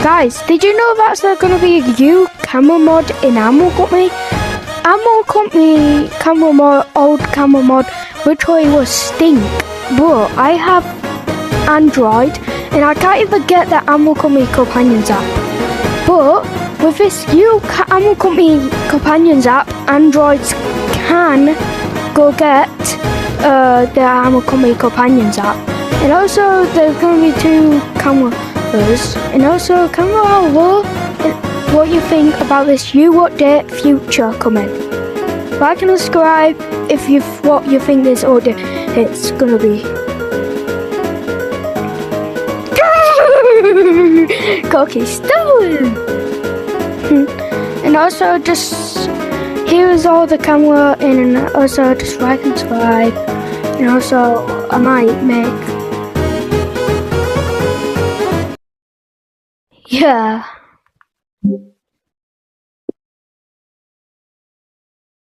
Guys, did you know that's gonna be a new camera mod in Animal Company? Animal Company camera mod, old camera mod, which way was stink. But I have Android, and I can't even get the Animal Company Companions app. But with this new Animal Company Companions app, Androids can go get the Animal Company Companions app. And also, there's going to be 2 cameras. And also, camera what you think about this new update future coming. Like and subscribe if what you think this update it's going to be. Cookie stolen! And also, just here's all the camera, and also just like and subscribe. And also, I might make. Yeah.